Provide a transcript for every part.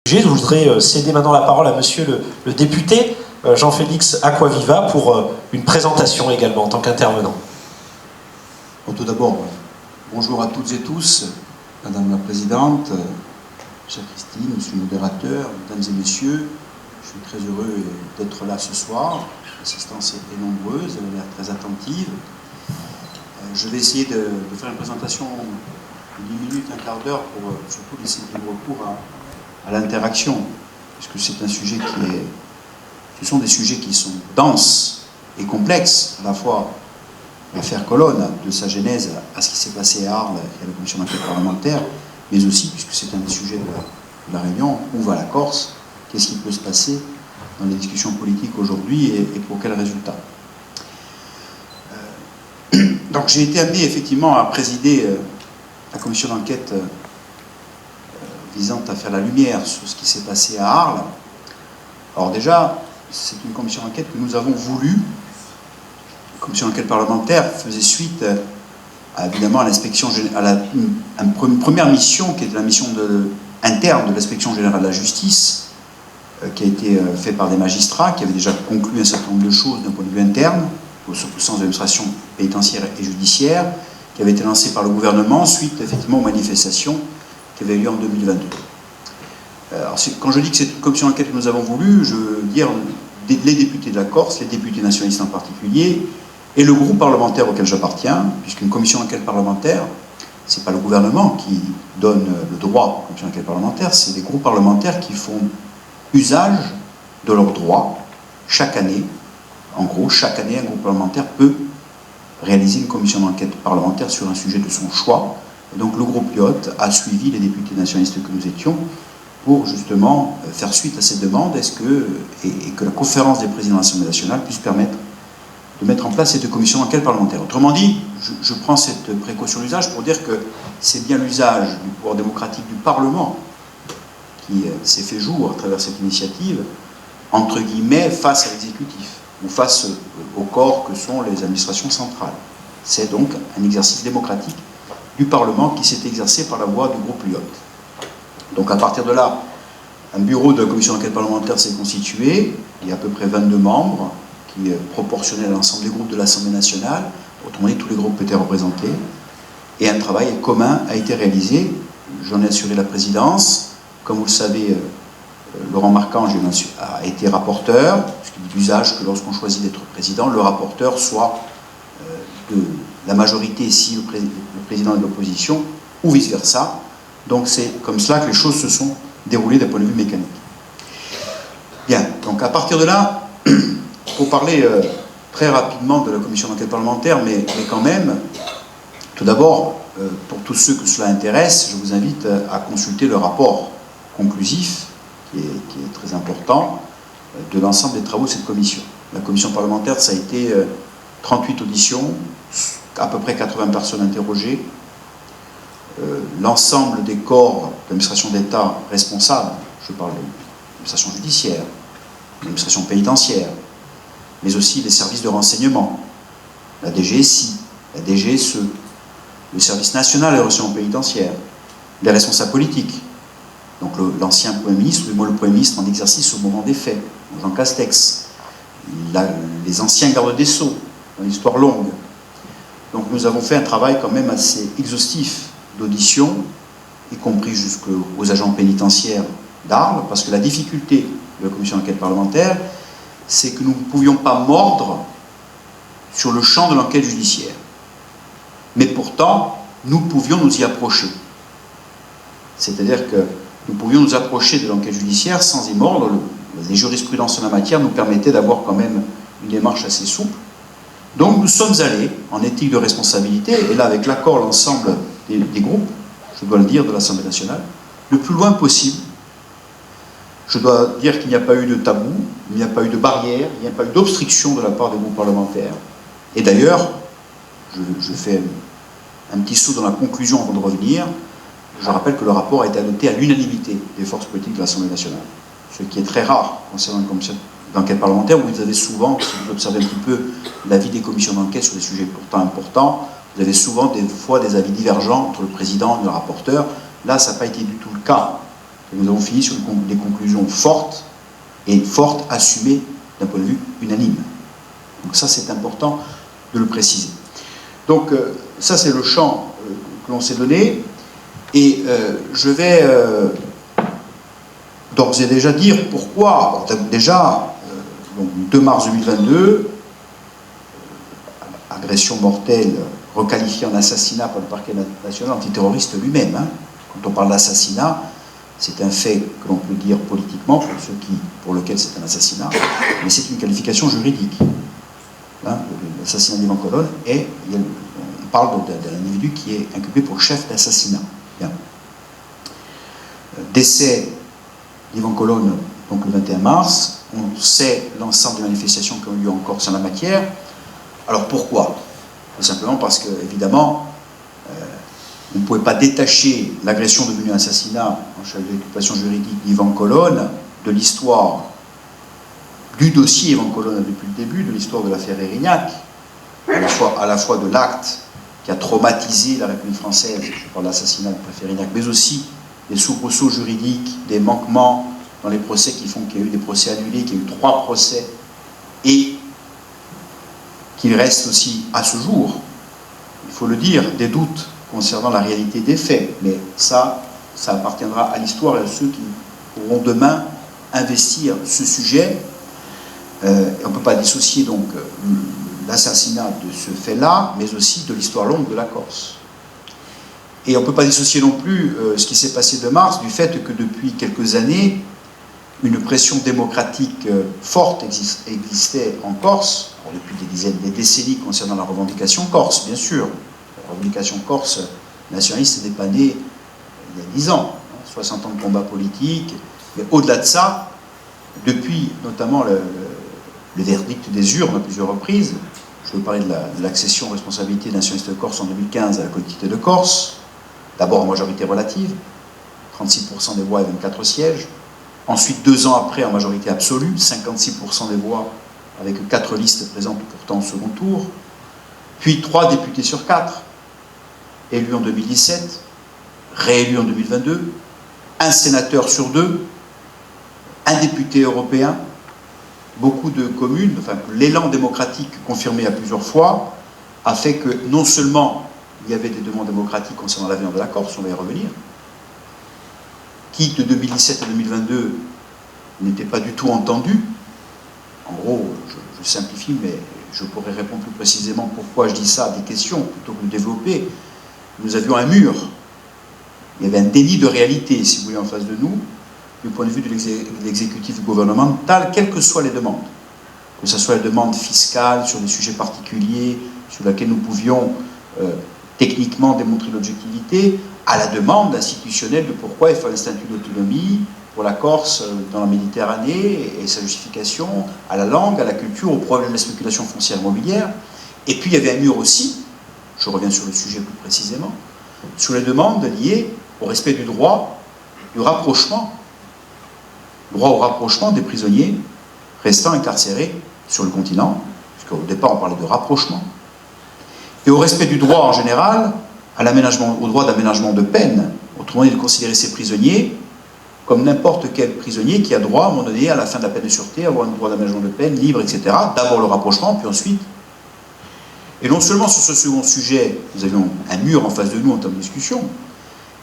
Je voudrais céder maintenant la parole à monsieur le député Jean-Félix Acquaviva pour une présentation également en tant qu'intervenant. Bon, tout d'abord, bonjour à toutes et tous, Madame la Présidente, chère Christine, Monsieur le modérateur, Mesdames et Messieurs, je suis très heureux d'être là ce soir. L'assistance est nombreuse, elle a l'air très attentive. Je vais essayer de faire une présentation de 10 minutes, un quart d'heure pour surtout laisser libre recours à l'interaction, puisque c'est un sujet ce sont des sujets qui sont denses et complexes, à la fois l'affaire Colonne, de sa genèse à ce qui s'est passé à Arles et à la commission d'enquête parlementaire, mais aussi, puisque c'est un des sujets de la Réunion, où va la Corse, qu'est-ce qui peut se passer dans les discussions politiques aujourd'hui et pour quels résultats. Donc j'ai été amené effectivement à présider la commission d'enquête visant à faire la lumière sur ce qui s'est passé à Arles. Alors déjà, c'est une commission d'enquête que nous avons voulu. La commission d'enquête parlementaire faisait suite évidemment à l'inspection, une première mission qui était la mission interne de l'inspection générale de la justice, qui a été faite par des magistrats, qui avaient déjà conclu un certain nombre de choses d'un point de vue interne, au sens de l'administration pénitentiaire et judiciaire, qui avait été lancée par le gouvernement suite effectivement aux manifestations qui avaient eu lieu en 2022. Alors, quand je dis que c'est une commission d'enquête que nous avons voulu, je veux dire les députés de la Corse, les députés nationalistes en particulier, et le groupe parlementaire auquel j'appartiens, puisqu'une commission d'enquête parlementaire, ce n'est pas le gouvernement qui donne le droit aux commissions d'enquête parlementaire, c'est les groupes parlementaires qui font usage de leurs droits chaque année. En gros, chaque année, un groupe parlementaire peut réaliser une commission d'enquête parlementaire sur un sujet de son choix. Et donc le groupe Lyotte a suivi les députés nationalistes que nous étions pour justement faire suite à cette demande et que la conférence des présidents de l'Assemblée nationale puisse permettre de mettre en place cette commission d'enquête parlementaire. Autrement dit, je prends cette précaution d'usage pour dire que c'est bien l'usage du pouvoir démocratique du Parlement qui s'est fait jour à travers cette initiative, entre guillemets, face à l'exécutif, ou face au corps que sont les administrations centrales. C'est donc un exercice démocratique du Parlement qui s'est exercé par la voie du groupe Lyotte. Donc à partir de là, un bureau de la commission d'enquête parlementaire s'est constitué, il y a à peu près 22 membres, qui est proportionnel à l'ensemble des groupes de l'Assemblée nationale, autrement dit tous les groupes étaient représentés, et un travail commun a été réalisé. J'en ai assuré la présidence. Comme vous le savez, Laurent Marcange a été rapporteur, puisqu'il est d'usage que lorsqu'on choisit d'être président, le rapporteur soit de la majorité si le président est de l'opposition, ou vice-versa. Donc c'est comme cela que les choses se sont déroulées d'un point de vue mécanique. Bien, donc à partir de là, pour parler très rapidement de la commission d'enquête parlementaire, mais quand même, tout d'abord, pour tous ceux que cela intéresse, je vous invite à consulter le rapport conclusif, qui est très important, de l'ensemble des travaux de cette commission. La commission parlementaire, ça a été 38 auditions, à peu près 80 personnes interrogées, l'ensemble des corps d'administration d'État responsables, je parle de l'administration judiciaire, l'administration pénitentiaire, mais aussi les services de renseignement, la DGSI, la DGSE, le service national de renseignement pénitentiaire, les responsables politiques, donc l'ancien Premier ministre, ou du moins le Premier ministre en exercice au moment des faits, Jean Castex, les anciens gardes des Sceaux, dans l'histoire longue. Donc nous avons fait un travail quand même assez exhaustif d'audition, y compris jusqu'aux agents pénitentiaires d'Arles, parce que la difficulté de la commission d'enquête parlementaire, c'est que nous ne pouvions pas mordre sur le champ de l'enquête judiciaire. Mais pourtant, nous pouvions nous y approcher. C'est-à-dire que nous pouvions nous approcher de l'enquête judiciaire sans y mordre. Les jurisprudences en la matière nous permettaient d'avoir quand même une démarche assez souple. Donc nous sommes allés en éthique de responsabilité, et là avec l'accord de l'ensemble des groupes, je dois le dire, de l'Assemblée nationale, le plus loin possible. Je dois dire qu'il n'y a pas eu de tabou, il n'y a pas eu de barrière, il n'y a pas eu d'obstruction de la part des groupes parlementaires. Et d'ailleurs, je fais un petit saut dans la conclusion avant de revenir, je rappelle que le rapport a été adopté à l'unanimité des forces politiques de l'Assemblée nationale, ce qui est très rare concernant une commission d'enquête parlementaire, où vous avez souvent, si vous observez un petit peu l'avis des commissions d'enquête sur des sujets pourtant importants, vous avez souvent des fois des avis divergents entre le président et le rapporteur. Là, ça n'a pas été du tout le cas. Et nous avons fini sur des conclusions fortes et fortes assumées d'un point de vue unanime. Donc ça, c'est important de le préciser. Donc ça, c'est le champ que l'on s'est donné. Et je vais d'ores et déjà dire pourquoi. Déjà, donc 2 mars 2022, agression mortelle requalifiée en assassinat par le parquet national antiterroriste lui-même. Hein. Quand on parle d'assassinat, c'est un fait que l'on peut dire politiquement pour lequel c'est un assassinat, mais c'est une qualification juridique. Hein, l'assassinat d'Ivan Colonne, et on parle d'un individu qui est inculpé pour chef d'assassinat. Décès d'Ivan Colonne, donc le 21 mars. On sait l'ensemble des manifestations qui ont eu lieu en Corse en la matière. Alors pourquoi? Tout simplement parce que, évidemment, on ne pouvait pas détacher l'agression devenue un assassinat en charge de l'occupation juridique d'Ivan Colonne de l'histoire du dossier Ivan Colonne depuis le début, de l'histoire de l'affaire Erignac, à la fois de l'acte qui a traumatisé la République française, je parle de l'assassinat du préfet Erignac, mais aussi des soubresauts juridiques, des manquements dans les procès qui font qu'il y a eu des procès annulés, qu'il y a eu 3 procès, et qu'il reste aussi à ce jour, il faut le dire, des doutes concernant la réalité des faits, mais ça appartiendra à l'histoire et à ceux qui pourront demain investir ce sujet. On ne peut pas dissocier donc l'assassinat de ce fait-là, mais aussi de l'histoire longue de la Corse. Et on ne peut pas dissocier non plus ce qui s'est passé de mars du fait que depuis quelques années, une pression démocratique forte existait en Corse, depuis des décennies concernant la revendication corse, bien sûr. La revendication corse nationaliste n'est pas née il y a 10 ans, 60 ans de combat politique, mais au-delà de ça, depuis notamment le verdict des urnes à plusieurs reprises, je veux parler de l'accession aux responsabilités nationalistes de Corse en 2015 à la collectivité de Corse, d'abord en majorité relative, 36% des voix et 24 sièges, ensuite 2 ans après en majorité absolue, 56% des voix avec 4 listes présentes pourtant au second tour, puis 3 députés sur 4, élus en 2017, réélus en 2022, un sénateur sur 2, un député européen, beaucoup de communes, enfin l'élan démocratique confirmé à plusieurs fois, a fait que non seulement il y avait des demandes démocratiques concernant l'avenir de la Corse, on va y revenir, qui de 2017 à 2022 n'étaient pas du tout entendus. En gros, je simplifie, mais je pourrais répondre plus précisément pourquoi je dis ça à des questions plutôt que de développer. Nous avions un mur, il y avait un déni de réalité, si vous voulez, en face de nous, du point de vue de l'exécutif gouvernemental, quelles que soient les demandes. Que ce soit les demandes fiscales sur des sujets particuliers, sur lesquels nous pouvions techniquement démontrer l'objectivité, à la demande institutionnelle de pourquoi il fallait un statut d'autonomie pour la Corse dans la Méditerranée et sa justification, à la langue, à la culture, au problème de la spéculation foncière immobilière. Et puis il y avait un mur aussi, je reviens sur le sujet plus précisément, sur les demandes liées au respect du droit, du rapprochement, droit au rapprochement des prisonniers restant incarcérés sur le continent, puisqu'au départ on parlait de rapprochement, et au respect du droit en général, au droit d'aménagement de peine, autrement dit de considérer ces prisonniers comme n'importe quel prisonnier qui a droit, à un moment donné, à la fin de la peine de sûreté, à avoir un droit d'aménagement de peine, libre, etc. D'abord le rapprochement, puis ensuite. Et non seulement sur ce second sujet, nous avions un mur en face de nous en termes de discussion,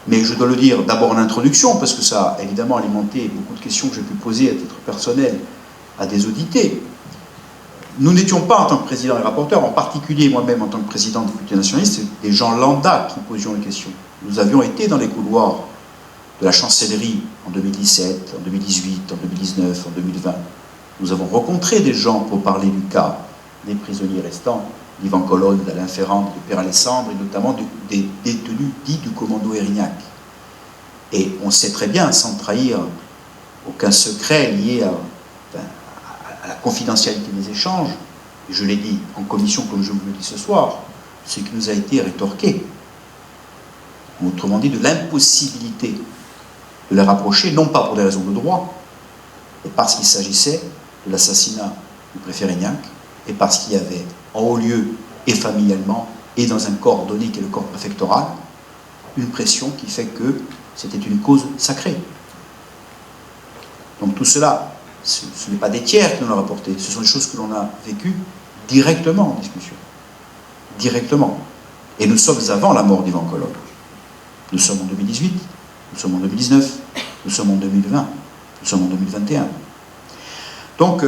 mais je dois le dire d'abord en introduction, parce que ça a évidemment alimenté beaucoup de questions que j'ai pu poser à titre personnel à des audités. Nous n'étions pas, en tant que président et rapporteur, en particulier moi-même en tant que président député nationaliste, des gens lambda qui posions les questions. Nous avions été dans les couloirs de la chancellerie en 2017, en 2018, en 2019, en 2020. Nous avons rencontré des gens pour parler du cas des prisonniers restants, d'Ivan Colonne, d'Alain Ferrand, de Pierre Alessandre, et notamment des détenus dits du commando Erignac. Et on sait très bien, sans trahir aucun secret lié à la confidentialité des échanges, et je l'ai dit en commission comme je vous le dis ce soir, ce qui nous a été rétorqué, autrement dit de l'impossibilité de les rapprocher, non pas pour des raisons de droit, mais parce qu'il s'agissait de l'assassinat du préfet Erignac, et parce qu'il y avait en haut lieu, et familialement, et dans un corps donné qui est le corps préfectoral, une pression qui fait que c'était une cause sacrée. Donc tout cela, ce n'est pas des tiers qui nous l'ont rapporté, ce sont des choses que l'on a vécues directement en discussion. Directement. Et nous sommes avant la mort d'Ivan Colom. Nous sommes en 2018, nous sommes en 2019, nous sommes en 2020, nous sommes en 2021. Donc,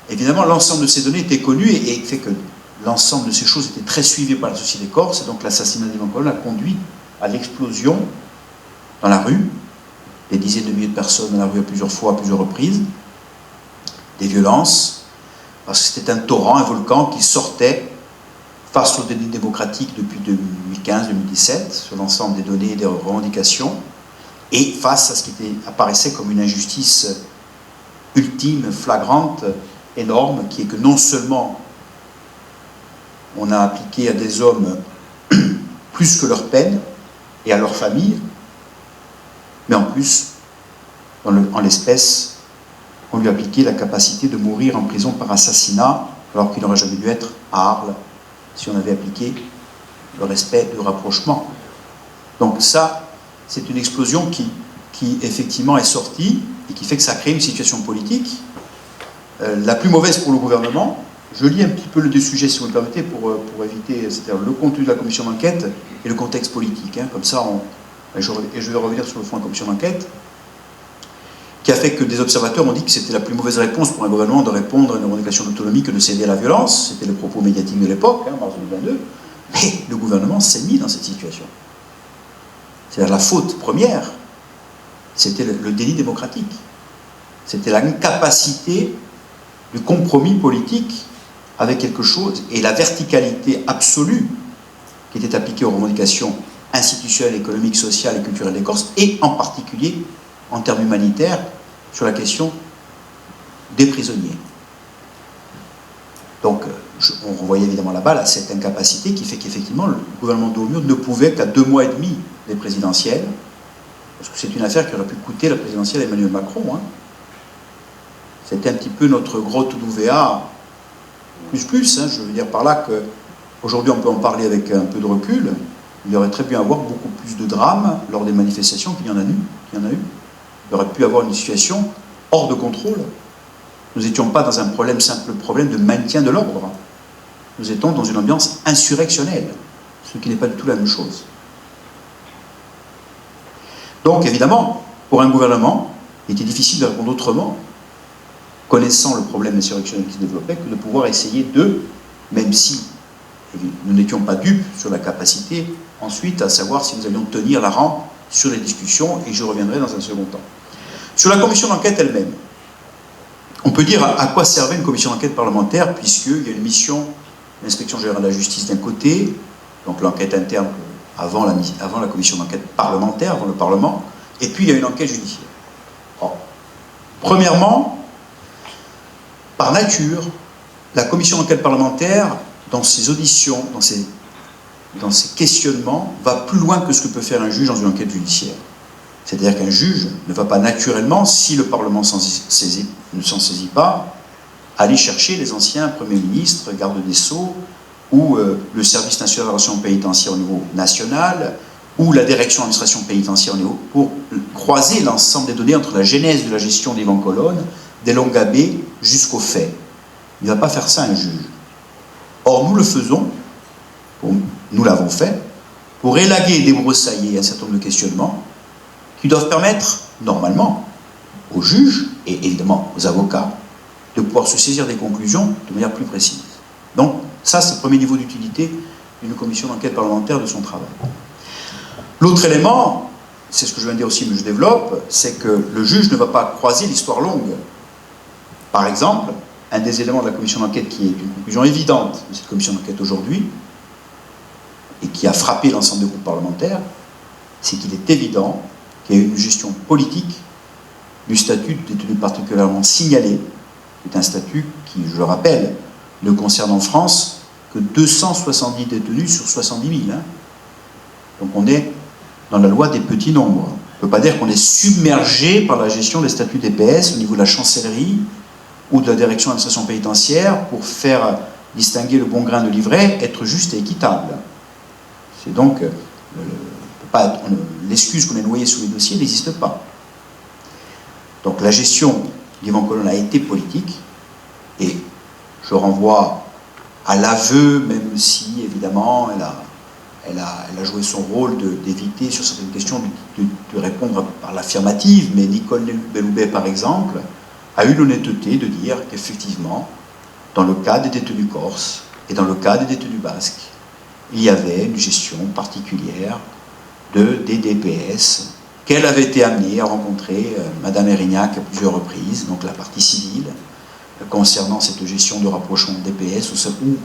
évidemment, l'ensemble de ces données étaient connues et fait que l'ensemble de ces choses était très suivi par la société corse. Et donc l'assassinat d'Ivan Colom a conduit à l'explosion dans la rue, des dizaines de milliers de personnes dans la rue à plusieurs fois, à plusieurs reprises, des violences, parce que c'était un torrent, un volcan qui sortait face au déni démocratique depuis 2015-2017, sur l'ensemble des données et des revendications, et face à ce qui apparaissait comme une injustice ultime, flagrante, énorme, qui est que non seulement on a appliqué à des hommes plus que leur peine, et à leur famille, mais en plus, en l'espèce, on lui a appliqué la capacité de mourir en prison par assassinat, alors qu'il n'aurait jamais dû être à Arles, si on avait appliqué le respect du rapprochement. Donc ça, c'est une explosion qui effectivement est sortie, et qui fait que ça crée une situation politique, la plus mauvaise pour le gouvernement. Je lis un petit peu le deux sujets, si vous me permettez, pour éviter, c'est-à-dire le contenu de la commission d'enquête et le contexte politique. Comme ça, je vais revenir sur le fond de la commission d'enquête, qui a fait que des observateurs ont dit que c'était la plus mauvaise réponse pour un gouvernement de répondre à une revendication d'autonomie que de céder à la violence. C'était le propos médiatique de l'époque, mars 2022. Mais le gouvernement s'est mis dans cette situation. C'est-à-dire la faute première, c'était le déni démocratique. C'était l'incapacité du compromis politique avec quelque chose, et la verticalité absolue qui était appliquée aux revendications institutionnelles, économiques, sociales et culturelles des Corses, et en particulier en termes humanitaires sur la question des prisonniers. Donc on renvoyait évidemment la balle à cette incapacité qui fait qu'effectivement le gouvernement d'Aumur ne pouvait qu'à 2 mois et demi des présidentielles, parce que c'est une affaire qui aurait pu coûter la présidentielle à Emmanuel Macron. C'était un petit peu notre grotte d'Ouvéa, plus, je veux dire par là qu'aujourd'hui on peut en parler avec un peu de recul. Il y aurait très bien avoir beaucoup plus de drames lors des manifestations qu'il y en a eu. Il aurait pu avoir une situation hors de contrôle. Nous n'étions pas dans un simple problème de maintien de l'ordre. Nous étions dans une ambiance insurrectionnelle, ce qui n'est pas du tout la même chose. Donc évidemment, pour un gouvernement, il était difficile de répondre autrement, connaissant le problème insurrectionnel qui se développait, que de pouvoir essayer même si nous n'étions pas dupes sur la capacité, ensuite, à savoir si nous allions tenir la rampe sur les discussions, et je reviendrai dans un second temps. Sur la commission d'enquête elle-même, on peut dire à quoi servait une commission d'enquête parlementaire, puisqu'il y a une mission de l'inspection générale de la justice d'un côté, donc l'enquête interne avant la commission d'enquête parlementaire, avant le Parlement, et puis il y a une enquête judiciaire. Alors, premièrement, par nature, la commission d'enquête parlementaire, dans ses auditions, dans ses questionnements, va plus loin que ce que peut faire un juge dans une enquête judiciaire. C'est-à-dire qu'un juge ne va pas naturellement, si le Parlement ne s'en saisit pas, aller chercher les anciens premiers ministres, gardes des Sceaux, ou le service national de relations pénitentiaires au niveau national, ou la direction d'administration pénitentiaire au niveau, pour croiser l'ensemble des données entre la genèse de la gestion d'Ivan Colom, des Longabé, jusqu'aux faits. Il ne va pas faire ça un juge. Or, nous le faisons, nous l'avons fait, pour élaguer et débroussailler un certain nombre de questionnements qui doivent permettre, normalement, aux juges et évidemment aux avocats, de pouvoir se saisir des conclusions de manière plus précise. Donc, ça, c'est le premier niveau d'utilité d'une commission d'enquête parlementaire de son travail. L'autre élément, c'est ce que je viens de dire aussi, mais je développe, c'est que le juge ne va pas croiser l'histoire longue. Par exemple, un des éléments de la commission d'enquête qui est une conclusion évidente de cette commission d'enquête aujourd'hui, et qui a frappé l'ensemble des groupes parlementaires, c'est qu'il est évident qu'il y a eu une gestion politique du statut de détenu particulièrement signalé. C'est un statut qui, je le rappelle, ne concerne en France que 270 détenus sur 70 000. Donc on est dans la loi des petits nombres. On ne peut pas dire qu'on est submergé par la gestion des statuts DPS au niveau de la chancellerie ou de la direction d'administration pénitentiaire pour faire distinguer le bon grain de l'ivraie, être juste et équitable. C'est donc l'excuse qu'on est noyé sous les dossiers n'existe pas. Donc la gestion d'Yvan Collonne a été politique, et je renvoie à l'aveu, même si évidemment elle a joué son rôle d'éviter sur certaines questions de répondre par l'affirmative, mais Nicole Belloubet par exemple a eu l'honnêteté de dire qu'effectivement, dans le cas des détenus corses et dans le cas des détenus basques, il y avait une gestion particulière des DPS, qu'elle avait été amenée à rencontrer Madame Erignac à plusieurs reprises, donc la partie civile, concernant cette gestion de rapprochement de DPS,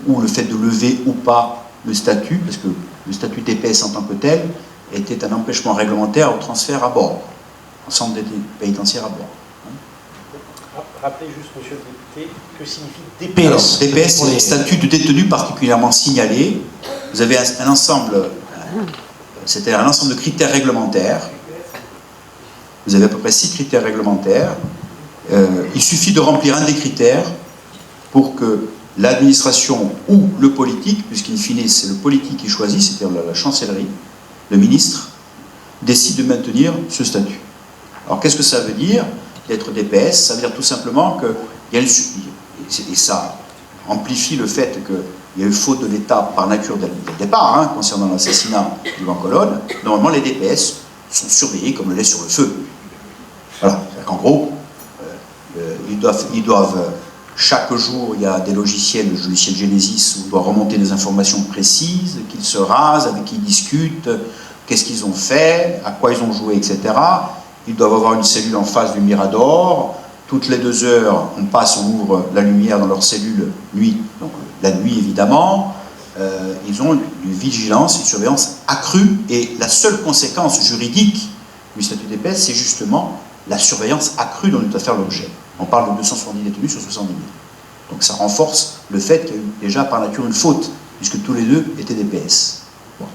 ou le fait de lever ou pas le statut, parce que le statut DPS en tant que tel était un empêchement réglementaire au transfert à bord, en centre pénitentiaire à bord. Rappelez juste, monsieur le député, que signifie DPS. Alors, DPS, c'est le statut de détenu particulièrement signalé. Vous avez un ensemble, c'est-à-dire un ensemble de critères réglementaires. Vous avez à peu près 6 critères réglementaires. Il suffit de remplir un des critères pour que l'administration ou le politique, puisqu'in fine c'est le politique qui choisit, c'est-à-dire la chancellerie, le ministre, décide de maintenir ce statut. Alors qu'est-ce que ça veut dire d'être DPS? Ça veut dire tout simplement que, et ça amplifie le fait qu'il y a eu faute de l'État par nature dès le départ, hein, concernant l'assassinat d'Yvan Collonne. Normalement les DPS sont surveillés comme le lait sur le feu. Voilà, en gros, ils doivent chaque jour, il y a des logiciels, le logiciel Genesis, où on doit remonter des informations précises, qu'ils se rasent, avec qui ils discutent, qu'est-ce qu'ils ont fait, à quoi ils ont joué, etc. Ils doivent avoir une cellule en face du Mirador. Toutes les 2 heures, on ouvre la lumière dans leur cellule nuit, donc la nuit évidemment. Ils ont une vigilance, une surveillance accrue, et la seule conséquence juridique du statut DPS, c'est justement la surveillance accrue dont doit faire l'objet. On parle de 270 détenus sur 70 000. Donc ça renforce le fait qu'il y a eu déjà par nature une faute, puisque tous les deux étaient DPS. Bon.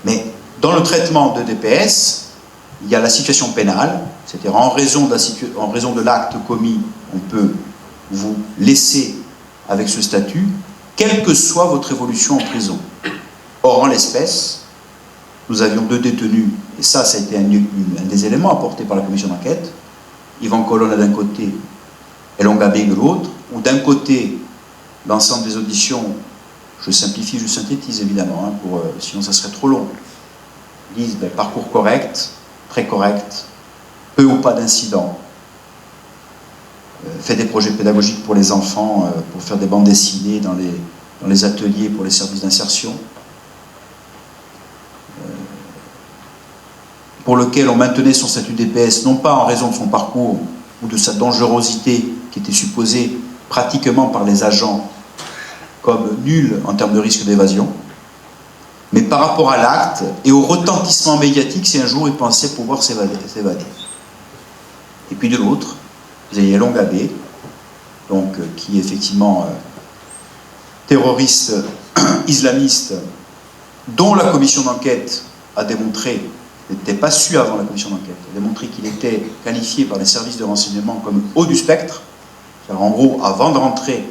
Mais dans le traitement de DPS, il y a la situation pénale, c'est-à-dire en raison de l'acte commis, on peut vous laisser avec ce statut, quelle que soit votre évolution en prison. Or, en l'espèce, nous avions 2 détenus, et ça a été un des éléments apportés par la commission d'enquête, Yvan Collonne d'un côté et Longabé de l'autre, où d'un côté, l'ensemble des auditions, je simplifie, je synthétise évidemment, hein, sinon ça serait trop long, disent parcours correct, très correct, peu ou pas d'incidents, fait des projets pédagogiques pour les enfants, pour faire des bandes dessinées dans les ateliers pour les services d'insertion, pour lequel on maintenait son statut DPS, non pas en raison de son parcours ou de sa dangerosité qui était supposée pratiquement par les agents comme nulle en termes de risque d'évasion, mais par rapport à l'acte et au retentissement médiatique si un jour il pensait pouvoir s'évader. Et puis de l'autre, vous avez Longabé, donc qui est effectivement terroriste islamiste, dont la commission d'enquête a démontré, n'était pas su avant la commission d'enquête, a démontré qu'il était qualifié par les services de renseignement comme haut du spectre, c'est-à-dire en gros, avant de rentrer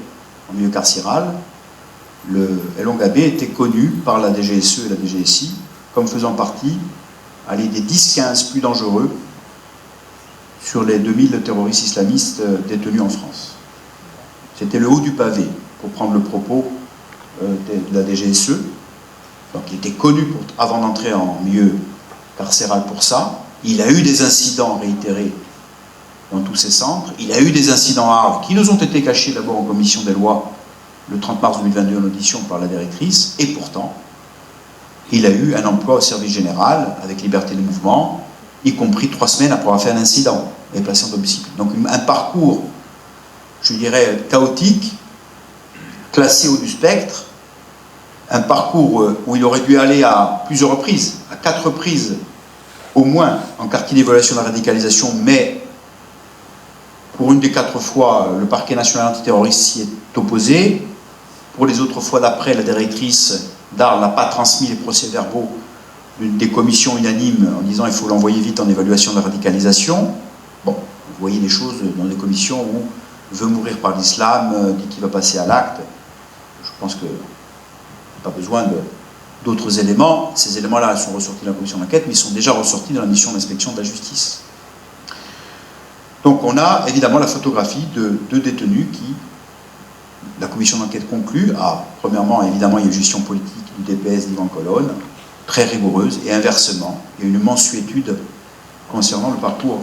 en milieu carcéral, Longabé était connu par la DGSE et la DGSI comme faisant partie des 10-15 plus dangereux sur les 2000 terroristes islamistes détenus en France. C'était le haut du pavé, pour prendre le propos de la DGSE. Donc il était connu avant d'entrer en milieu carcéral pour ça. Il a eu des incidents réitérés dans tous ces centres. Il a eu des incidents à Arles qui nous ont été cachés d'abord en commission des lois le 30 mars 2022 en audition par la directrice, et pourtant il a eu un emploi au service général avec liberté de mouvement, y compris 3 semaines après avoir fait un incident et placé en domicile. Donc un parcours, je dirais, chaotique, classé haut du spectre, un parcours où il aurait dû aller à plusieurs reprises, à 4 reprises au moins, en quartier d'évaluation de la radicalisation, mais pour une des 4 fois, le parquet national antiterroriste s'y est opposé. Pour les autres fois d'après, la directrice d'Arles n'a pas transmis les procès-verbaux des commissions unanimes en disant il faut l'envoyer vite en évaluation de la radicalisation. Bon, vous voyez des choses dans des commissions où veut mourir par l'islam, dit qu'il va passer à l'acte. Je pense que pas besoin d'autres éléments. Ces éléments-là sont ressortis dans la commission d'enquête, mais ils sont déjà ressortis dans la mission d'inspection de la justice. Donc on a évidemment la photographie de deux détenus qui, la commission d'enquête conclut, premièrement évidemment il y a une gestion politique du DPS d'Yvan Colonne, très rigoureuse, et inversement, il y a une mansuétude concernant le parcours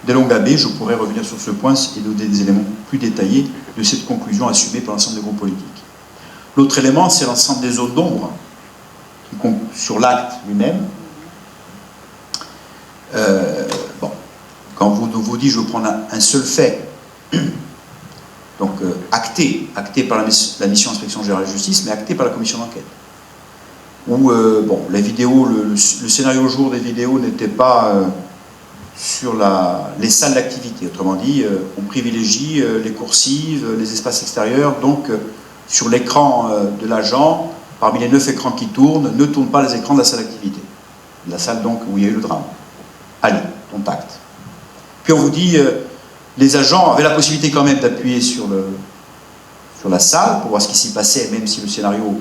d'Elongabé. Je pourrais revenir sur ce point et donner des éléments plus détaillés de cette conclusion assumée par l'ensemble des groupes politiques. L'autre élément, c'est l'ensemble des zones d'ombre sur l'acte lui-même. Bon, quand vous dites, je vais prendre un seul fait, donc acté par la mission inspection générale de justice, mais acté par la commission d'enquête. Où, bon, les vidéos, le scénario au jour des vidéos n'était pas sur les salles d'activité. Autrement dit, on privilégie les coursives, les espaces extérieurs, donc sur l'écran de l'agent, parmi les 9 écrans qui tournent, ne tournent pas les écrans de la salle d'activité. La salle donc où il y a eu le drame. Allez, contact. Puis on vous dit, les agents avaient la possibilité quand même d'appuyer sur la salle pour voir ce qui s'y passait, même si le scénario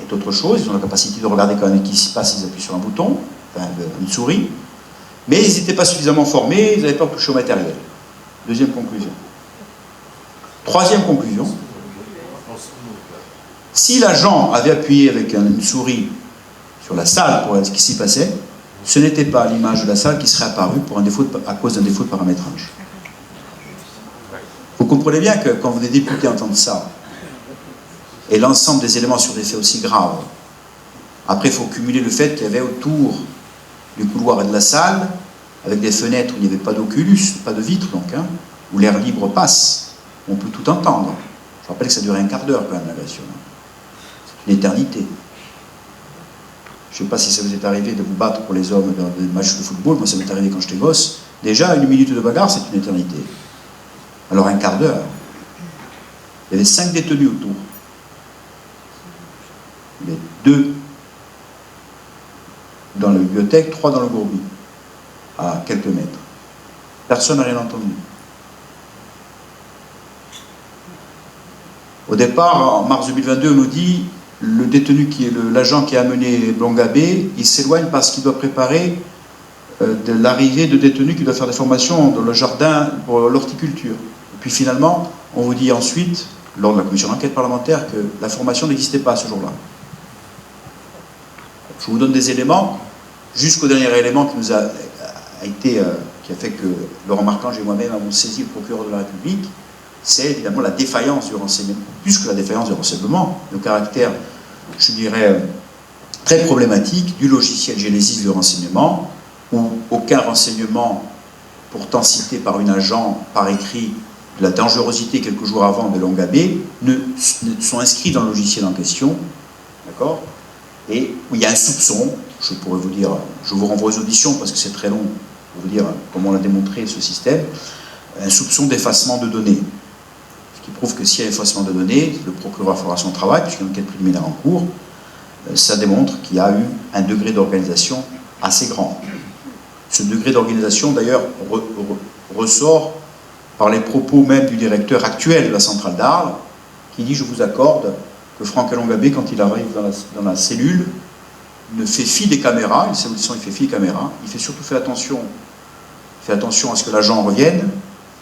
est autre chose. Ils ont la capacité de regarder quand même ce qui s'y passe, ils appuient sur un bouton, enfin une souris. Mais ils n'étaient pas suffisamment formés, ils n'avaient pas touché au matériel. Deuxième conclusion. Troisième conclusion. Si l'agent avait appuyé avec une souris sur la salle pour voir ce qui s'y passait, ce n'était pas l'image de la salle qui serait apparue à cause d'un défaut de paramétrage. Vous comprenez bien que quand des députés entendent ça, et l'ensemble des éléments sur des faits aussi graves, après il faut cumuler le fait qu'il y avait autour du couloir et de la salle, avec des fenêtres où il n'y avait pas d'oculus, pas de vitres donc, hein, où l'air libre passe, on peut tout entendre. Je rappelle que ça durait un quart d'heure quand même l'agression. C'est une éternité. Je ne sais pas si ça vous est arrivé de vous battre pour les hommes dans des matchs de football, moi ça m'est arrivé quand j'étais gosse. Déjà, 1 minute de bagarre, c'est une éternité. Alors un quart d'heure. Il y avait 5 détenus autour. Mais 2 dans la bibliothèque, 3 dans le gourbi, à quelques mètres. Personne n'a rien entendu. Au départ, en mars 2022, on nous dit le détenu l'agent qui a amené Elongabé, il s'éloigne parce qu'il doit préparer de l'arrivée de détenus qui doivent faire des formations dans le jardin pour l'horticulture. Et puis finalement, on vous dit ensuite, lors de la commission d'enquête parlementaire, que la formation n'existait pas ce jour-là. Je vous donne des éléments, jusqu'au dernier élément qui nous a qui a fait que Laurent Marcange et moi-même avons saisi le procureur de la République, c'est évidemment la défaillance du renseignement, plus que la défaillance du renseignement, le caractère, je dirais, très problématique du logiciel Genesis du renseignement, où aucun renseignement, pourtant cité par une agent par écrit, de la dangerosité quelques jours avant de Elongabé, ne sont inscrits dans le logiciel en question, d'accord ? Et où il y a un soupçon, je pourrais vous dire, je vous renvoie aux auditions parce que c'est très long pour vous dire comment on a démontré ce système, un soupçon d'effacement de données. Ce qui prouve que s'il y a effacement de données, le procureur fera son travail, puisqu'il y a une enquête préliminaire en cours, ça démontre qu'il y a eu un degré d'organisation assez grand. Ce degré d'organisation, d'ailleurs, ressort par les propos même du directeur actuel de la centrale d'Arles, qui dit « Je vous accorde que Franck Elongabé, quand il arrive dans la cellule, ne fait fi des caméras, il fait fi des caméras, il fait surtout fait attention à ce que l'agent revienne,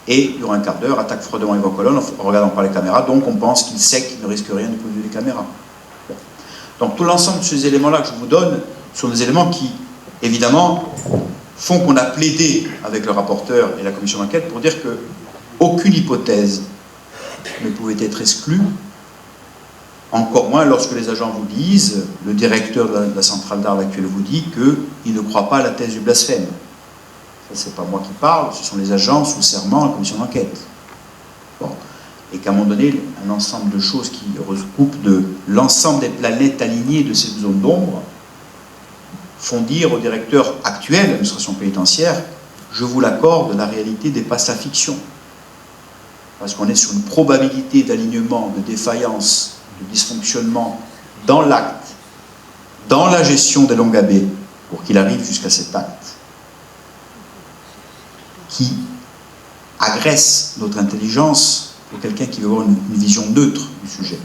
et durant un quart d'heure, attaque froidement Yvan Colonne en regardant par les caméras, donc on pense qu'il sait qu'il ne risque rien du point de vue des caméras. » Donc tout l'ensemble de ces éléments-là que je vous donne sont des éléments qui, évidemment, font qu'on a plaidé avec le rapporteur et la commission d'enquête pour dire qu'aucune hypothèse ne pouvait être exclue, encore moins lorsque les agents vous disent, le directeur de la centrale d'Arles actuelle vous dit qu'il ne croit pas à la thèse du blasphème. Ça, c'est pas moi qui parle, ce sont les agents sous serment à la commission d'enquête. Bon. Et qu'à un moment donné, un ensemble de choses qui recoupent de l'ensemble des planètes alignées de cette zone d'ombre font dire au directeur actuel de l'administration pénitentiaire, je vous l'accorde, la réalité dépasse la fiction. Parce qu'on est sur une probabilité d'alignement, de défaillance, de dysfonctionnement dans l'acte, dans la gestion d'Elongabé, pour qu'il arrive jusqu'à cet acte, qui agresse notre intelligence pour quelqu'un qui veut avoir une vision neutre du sujet.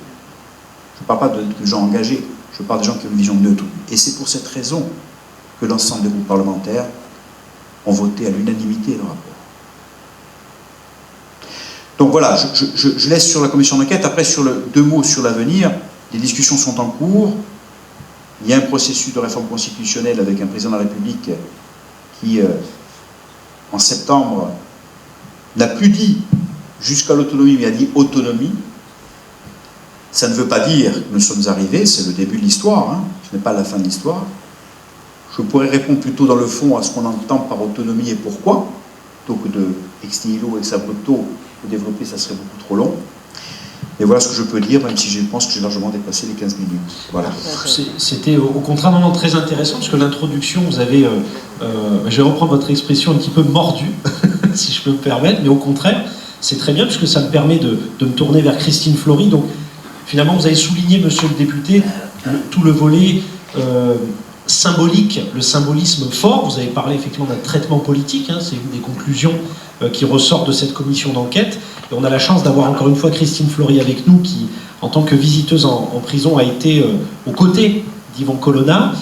Je ne parle pas de gens engagés, je parle de gens qui ont une vision neutre. Et c'est pour cette raison que l'ensemble des groupes parlementaires ont voté à l'unanimité le rapport. Donc voilà, je laisse sur la commission d'enquête. Après, deux mots sur l'avenir. Les discussions sont en cours. Il y a un processus de réforme constitutionnelle avec un président de la République qui, en septembre, n'a plus dit jusqu'à l'autonomie, mais a dit autonomie. Ça ne veut pas dire que nous sommes arrivés, c'est le début de l'histoire, hein. Ce n'est pas la fin de l'histoire. Je pourrais répondre plutôt dans le fond à ce qu'on entend par autonomie et pourquoi, plutôt que de ex nihilo, ex abrupto, de développer, ça serait beaucoup trop long. Et voilà ce que je peux dire, même si je pense que j'ai largement dépassé les 15 minutes. Voilà. C'était au contraire vraiment très intéressant, parce que l'introduction, vous avez, je vais reprendre votre expression, un petit peu mordu, si je peux me permettre, mais au contraire, c'est très bien, puisque ça me permet de me tourner vers Christine Flory. Donc, finalement, vous avez souligné, monsieur le député, tout le volet symbolique, le symbolisme fort. Vous avez parlé effectivement d'un traitement politique, hein, c'est une des conclusions qui ressort de cette commission d'enquête. Et on a la chance d'avoir encore une fois Christine Flory avec nous, qui, en tant que visiteuse en prison, a été aux côtés d'Yvan Colonna.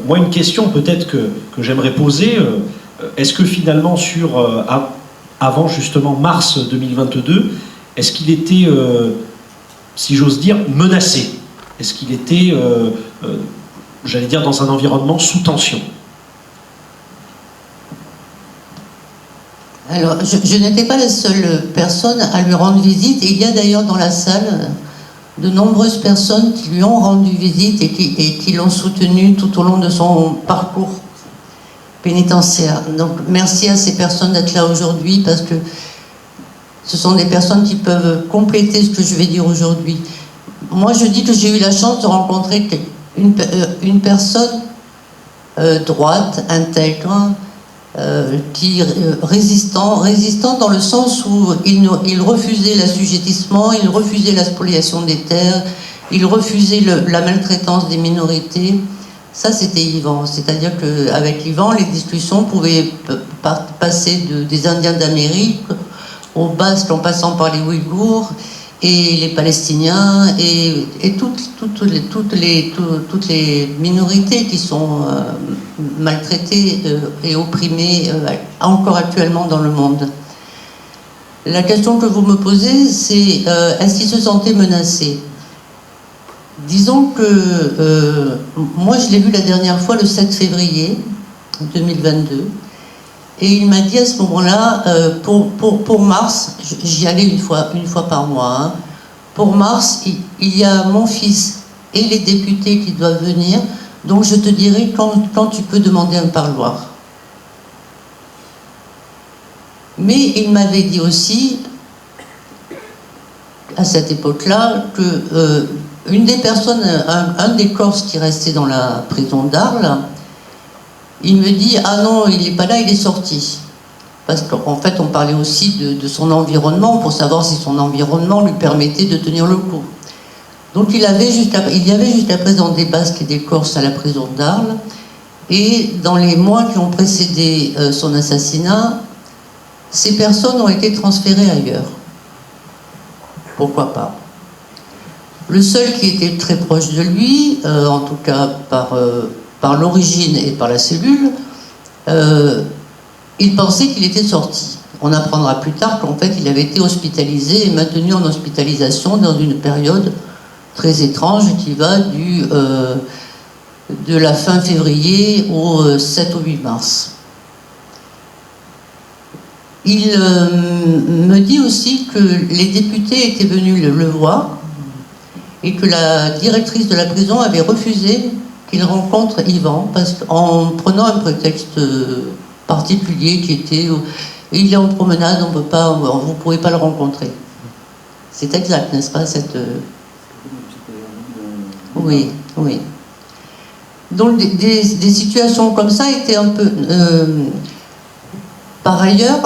Moi, une question peut-être que j'aimerais poser, est-ce que finalement, avant justement mars 2022, est-ce qu'il était, si j'ose dire, menacé? Est-ce qu'il était, j'allais dire, dans un environnement sous tension? Alors, je n'étais pas la seule personne à lui rendre visite. Et il y a d'ailleurs dans la salle de nombreuses personnes qui lui ont rendu visite et qui l'ont soutenu tout au long de son parcours pénitentiaire. Donc, merci à ces personnes d'être là aujourd'hui, parce que ce sont des personnes qui peuvent compléter ce que je vais dire aujourd'hui. Moi, je dis que j'ai eu la chance de rencontrer une personne droite, intègre, résistant dans le sens où il refusait l'assujettissement, il refusait la spoliation des terres, il refusait la maltraitance des minorités. Ça, c'était Yvan. C'est-à-dire qu'avec Yvan, les discussions pouvaient passer des Indiens d'Amérique aux Basques, en passant par les Ouïghours et les Palestiniens et toutes les minorités qui sont maltraitées et opprimées encore actuellement dans le monde. La question que vous me posez, c'est est-ce qu'il se sentait menacé? Disons que moi je l'ai vu la dernière fois le 7 février 2022 et il m'a dit à ce moment-là, pour mars, j'y allais une fois par mois, hein, pour mars, il y a mon fils et les députés qui doivent venir, donc je te dirai quand tu peux demander un parloir. Mais il m'avait dit aussi, à cette époque-là, que une des personnes, un des Corses qui restait dans la prison d'Arles, il me dit « Ah non, il n'est pas là, il est sorti ». Parce qu'en fait, on parlait aussi de son environnement, pour savoir si son environnement lui permettait de tenir le coup. Donc il y avait jusqu'à présent des Basques et des Corses à la prison d'Arles, et dans les mois qui ont précédé son assassinat, ces personnes ont été transférées ailleurs. Pourquoi pas? Le seul qui était très proche de lui, en tout cas par l'origine et par la cellule, il pensait qu'il était sorti. On apprendra plus tard qu'en fait il avait été hospitalisé et maintenu en hospitalisation dans une période très étrange qui va de la fin février au 7 ou 8 mars. Il me dit aussi que les députés étaient venus le voir et que la directrice de la prison avait refusé qu'il rencontre Yvan en prenant un prétexte particulier qui était il est en promenade, vous ne pourrez pas le rencontrer. C'est exact, n'est-ce pas, cette... Oui, oui. Donc des situations comme ça étaient un peu... Par ailleurs,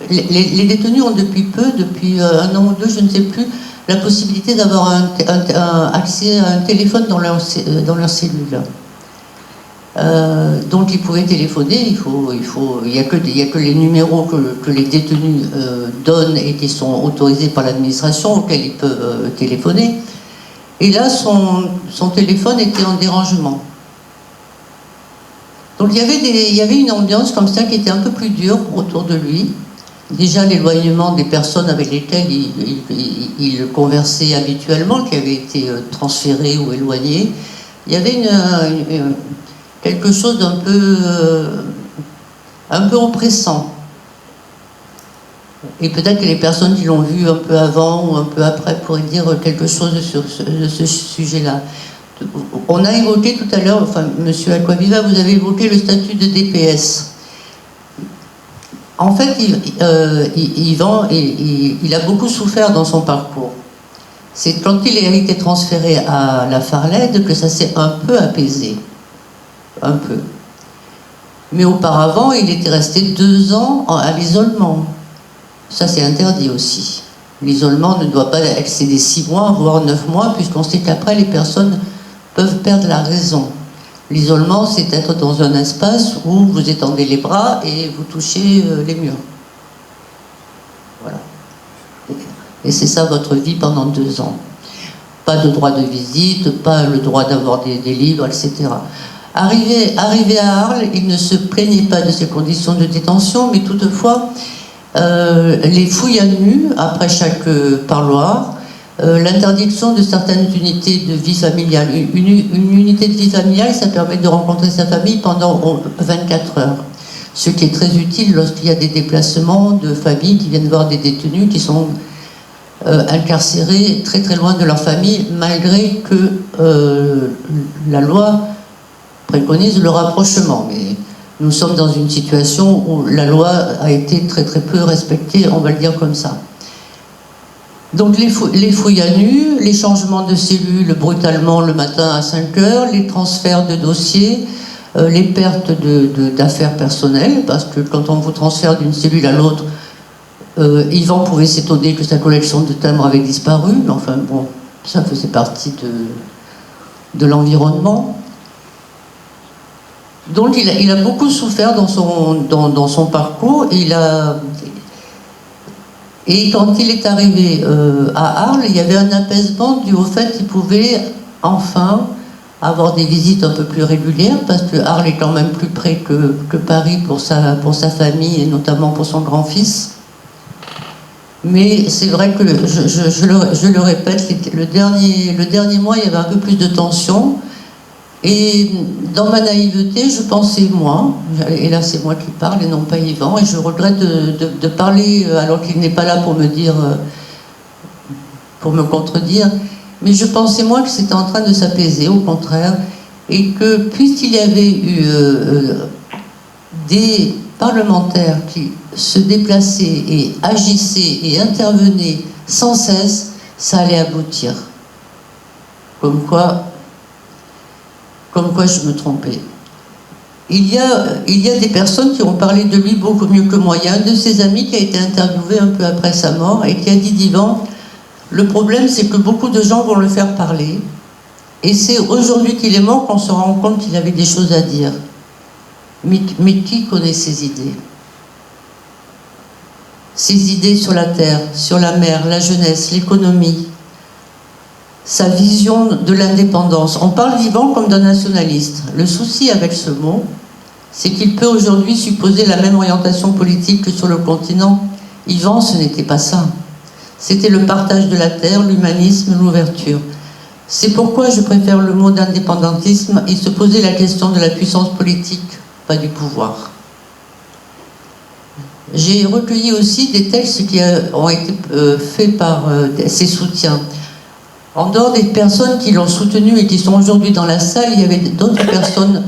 les détenus ont depuis un an ou deux, je ne sais plus, la possibilité d'avoir accès à un téléphone dans leur cellule. Donc ils pouvaient téléphoner, il n'y a que les numéros que les détenus donnent et qui sont autorisés par l'administration auxquels ils peuvent téléphoner. Et là, son téléphone était en dérangement. Donc il y avait une ambiance comme ça qui était un peu plus dure autour de lui. déjà l'éloignement des personnes avec lesquelles il conversait habituellement, qui avaient été transférées ou éloignées. Il y avait quelque chose d'un peu oppressant. Et peut-être que les personnes qui l'ont vu un peu avant ou un peu après pourraient dire quelque chose de ce sujet-là. On a évoqué tout à l'heure, enfin, Monsieur Acquaviva, vous avez évoqué le statut de DPS. En fait, Yvan, il a beaucoup souffert dans son parcours. C'est quand il a été transféré à la Farled que ça s'est un peu apaisé. Un peu. Mais auparavant, il était resté 2 ans à l'isolement. Ça, c'est interdit aussi. L'isolement ne doit pas excéder 6 mois, voire 9 mois, puisqu'on sait qu'après, les personnes peuvent perdre la raison. L'isolement, c'est être dans un espace où vous étendez les bras et vous touchez les murs. Voilà. Et c'est ça votre vie pendant 2 ans. Pas de droit de visite, pas le droit d'avoir des livres, etc. Arrivé à Arles, il ne se plaignait pas de ces conditions de détention, mais toutefois, les fouilles à nu, après chaque parloir, l'interdiction de certaines unités de vie familiale. Une unité de vie familiale, ça permet de rencontrer sa famille pendant 24 heures. Ce qui est très utile lorsqu'il y a des déplacements de familles qui viennent voir des détenus qui sont incarcérés très très loin de leur famille, malgré que la loi préconise le rapprochement. Mais nous sommes dans une situation où la loi a été très très peu respectée, on va le dire comme ça. Donc les fouilles à nu, les changements de cellules brutalement le matin à 5 heures, les transferts de dossiers, les pertes d'affaires personnelles, parce que quand on vous transfère d'une cellule à l'autre, Yvan pouvait s'étonner que sa collection de timbres avait disparu, mais enfin bon, ça faisait partie de l'environnement. Donc il a beaucoup souffert dans son parcours. Et quand il est arrivé à Arles, il y avait un apaisement dû au fait qu'il pouvait enfin avoir des visites un peu plus régulières, parce que Arles est quand même plus près que Paris pour sa famille et notamment pour son grand-fils. Mais c'est vrai que, je le répète, le dernier mois, il y avait un peu plus de tension. Et dans ma naïveté, je pensais moi, et là c'est moi qui parle et non pas Yvan, et je regrette de parler alors qu'il n'est pas là pour me dire, pour me contredire, mais je pensais moi que c'était en train de s'apaiser, au contraire, et que puisqu'il y avait eu des parlementaires qui se déplaçaient et agissaient et intervenaient sans cesse, ça allait aboutir. Comme quoi je me trompais. Il y a des personnes qui ont parlé de lui beaucoup mieux que moi. Il y a un de ses amis qui a été interviewé un peu après sa mort et qui a dit d'Yvan, le problème c'est que beaucoup de gens vont le faire parler et c'est aujourd'hui qu'il est mort qu'on se rend compte qu'il avait des choses à dire. Mais qui connaît ses idées? Ses idées sur la terre, sur la mer, la jeunesse, l'économie, sa vision de l'indépendance. On parle d'Yvan comme d'un nationaliste. Le souci avec ce mot, c'est qu'il peut aujourd'hui supposer la même orientation politique que sur le continent. Yvan, ce n'était pas ça. C'était le partage de la terre, l'humanisme, l'ouverture. C'est pourquoi je préfère le mot d'indépendantisme et se poser la question de la puissance politique, pas du pouvoir. J'ai recueilli aussi des textes qui ont été faits par ses soutiens. En dehors des personnes qui l'ont soutenu et qui sont aujourd'hui dans la salle, il y avait d'autres personnes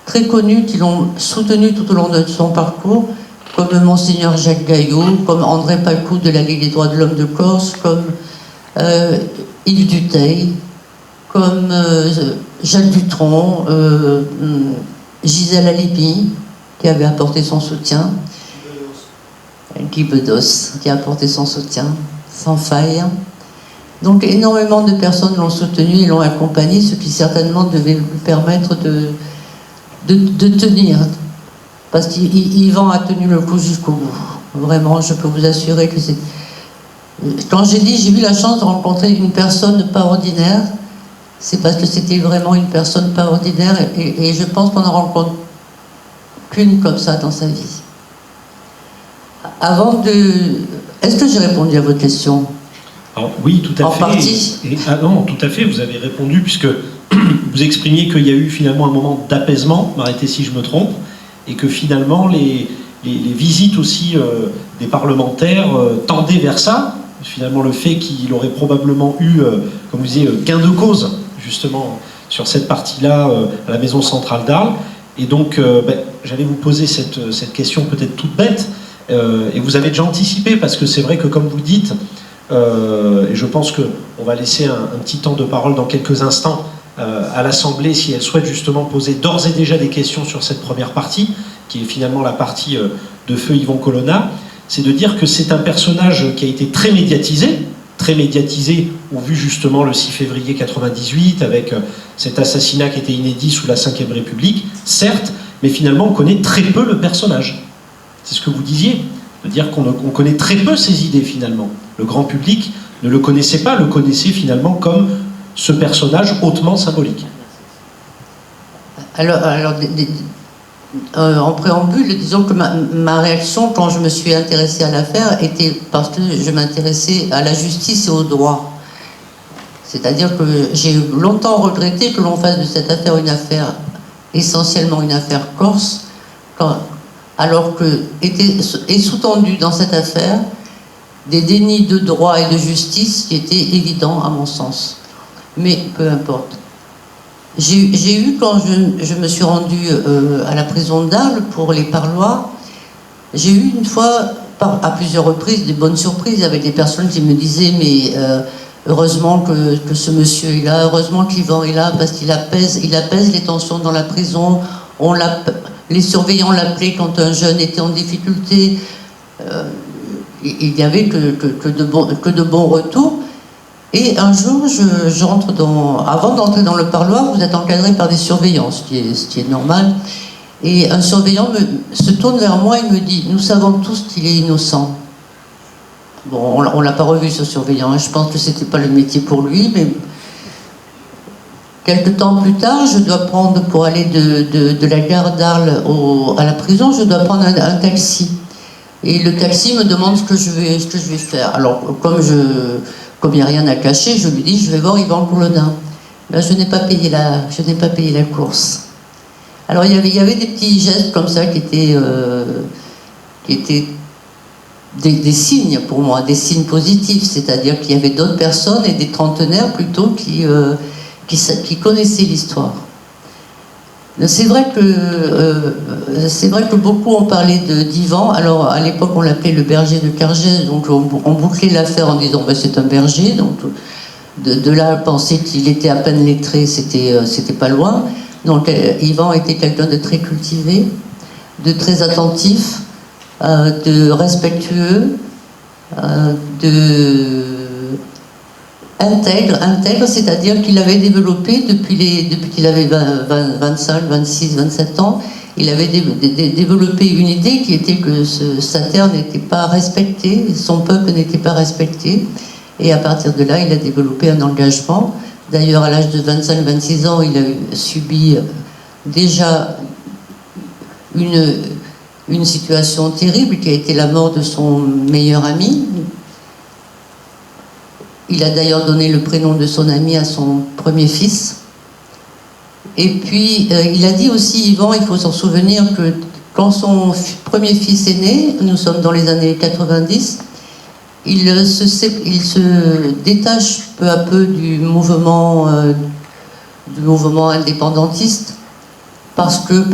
très connues qui l'ont soutenu tout au long de son parcours, comme Monseigneur Jacques Gaillot, comme André Palcou de la Ligue des droits de l'homme de Corse, comme Yves Dutheil, comme Jacques Dutronc, Gisèle Halimi, qui avait apporté son soutien, Guy Bedos, qui a apporté son soutien, sans faille. Donc énormément de personnes l'ont soutenu et l'ont accompagné, ce qui certainement devait lui permettre de tenir. Parce qu'Yvan a tenu le coup jusqu'au bout. Vraiment, je peux vous assurer que c'est... Quand j'ai eu la chance de rencontrer une personne pas ordinaire, c'est parce que c'était vraiment une personne pas ordinaire et je pense qu'on n'en rencontre qu'une comme ça dans sa vie. Avant de... Est-ce que j'ai répondu à votre question? Alors, oui, tout à En fait. partie. Non, tout à fait, vous avez répondu, puisque vous exprimiez qu'il y a eu finalement un moment d'apaisement, m'arrêtez si je me trompe, et que finalement les visites aussi des parlementaires tendaient vers ça. Finalement, le fait qu'il aurait probablement eu, comme vous disiez, gain de cause, justement, sur cette partie-là, à la maison centrale d'Arles. Et donc, j'allais vous poser cette question peut-être toute bête, et vous avez déjà anticipé, parce que c'est vrai que, comme vous le dites, et je pense qu'on va laisser un petit temps de parole dans quelques instants à l'Assemblée, si elle souhaite justement poser d'ores et déjà des questions sur cette première partie, qui est finalement la partie de feu Yvon Colonna, c'est de dire que c'est un personnage qui a été très médiatisé au vu justement le 6 février 98, avec cet assassinat qui était inédit sous la Ve République, certes, mais finalement on connaît très peu le personnage. C'est ce que vous disiez, de dire qu'on connaît très peu ses idées finalement. Le grand public ne le connaissait pas, le connaissait finalement comme ce personnage hautement symbolique. Alors en préambule, disons que ma réaction quand je me suis intéressée à l'affaire était parce que je m'intéressais à la justice et au droit. C'est-à-dire que j'ai longtemps regretté que l'on fasse de cette affaire une affaire, essentiellement une affaire corse, alors que est sous-tendu dans cette affaire des dénis de droit et de justice qui étaient évidents à mon sens. Mais peu importe. J'ai eu, quand je me suis rendue à la prison d'Arles pour les parloirs, j'ai eu une fois, à plusieurs reprises, des bonnes surprises avec des personnes qui me disaient mais heureusement que ce monsieur est là, heureusement qu'Yvan est là, parce qu'il apaise les tensions dans la prison. Les surveillants l'appelaient quand un jeune était en difficulté. Il n'y avait que de bons retours. Et un jour, avant d'entrer dans le parloir, vous êtes encadré par des surveillants, ce qui est normal. Et un surveillant se tourne vers moi et me dit « Nous savons tous qu'il est innocent ». Bon, on ne l'a pas revu, ce surveillant, hein. Je pense que ce n'était pas le métier pour lui, mais quelque temps plus tard, je dois prendre, pour aller de la gare d'Arles à la prison, je dois prendre un taxi. Et le taxi me demande ce que je vais faire. Alors, comme il n'y a rien à cacher, je lui dis, je vais voir Yvan Colonna. Ben, je n'ai pas payé la course. Alors il y avait des petits gestes comme ça qui étaient des signes pour moi, des signes positifs, c'est-à-dire qu'il y avait d'autres personnes et des trentenaires plutôt qui connaissaient l'histoire. C'est vrai que beaucoup ont parlé d'Yvan. Alors à l'époque on l'appelait le berger de Cargès, donc on bouclait l'affaire en disant ben, c'est un berger, donc de là à penser qu'il était à peine lettré, c'était pas loin. Donc Yvan était quelqu'un de très cultivé, de très attentif, de respectueux, intègre, c'est-à-dire qu'il avait développé depuis qu'il avait 25, 26, 27 ans, il avait développé une idée qui était que sa terre n'était pas respectée, son peuple n'était pas respecté, et à partir de là, il a développé un engagement. D'ailleurs, à l'âge de 25-26 ans, il a subi déjà une situation terrible qui a été la mort de son meilleur ami. Il a d'ailleurs donné le prénom de son ami à son premier fils. Et puis, il a dit aussi, Yvan, il faut s'en souvenir que quand son premier fils est né, nous sommes dans les années 90, il se détache peu à peu du mouvement indépendantiste parce qu'il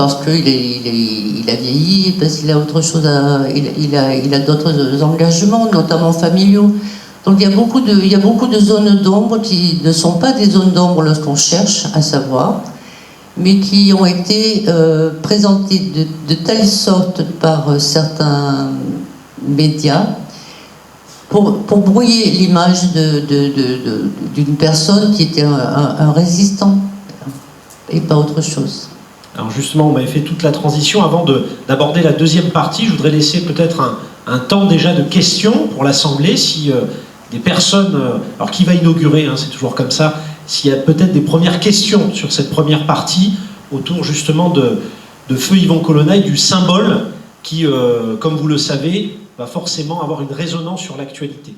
a vieilli, parce qu'il a autre chose il a d'autres engagements, notamment familiaux. Donc il y a beaucoup de zones d'ombre qui ne sont pas des zones d'ombre lorsqu'on cherche à savoir, mais qui ont été présentées de telle sorte par certains médias pour brouiller l'image d'une personne qui était un résistant et pas autre chose. Alors justement, on m'avait fait toute la transition. Avant d'aborder la deuxième partie, je voudrais laisser peut-être un temps déjà de questions pour l'Assemblée, si des personnes, alors qui va inaugurer, hein, c'est toujours comme ça, s'il y a peut-être des premières questions sur cette première partie, autour justement de feu Yvon Colonna et du symbole qui, comme vous le savez, va forcément avoir une résonance sur l'actualité.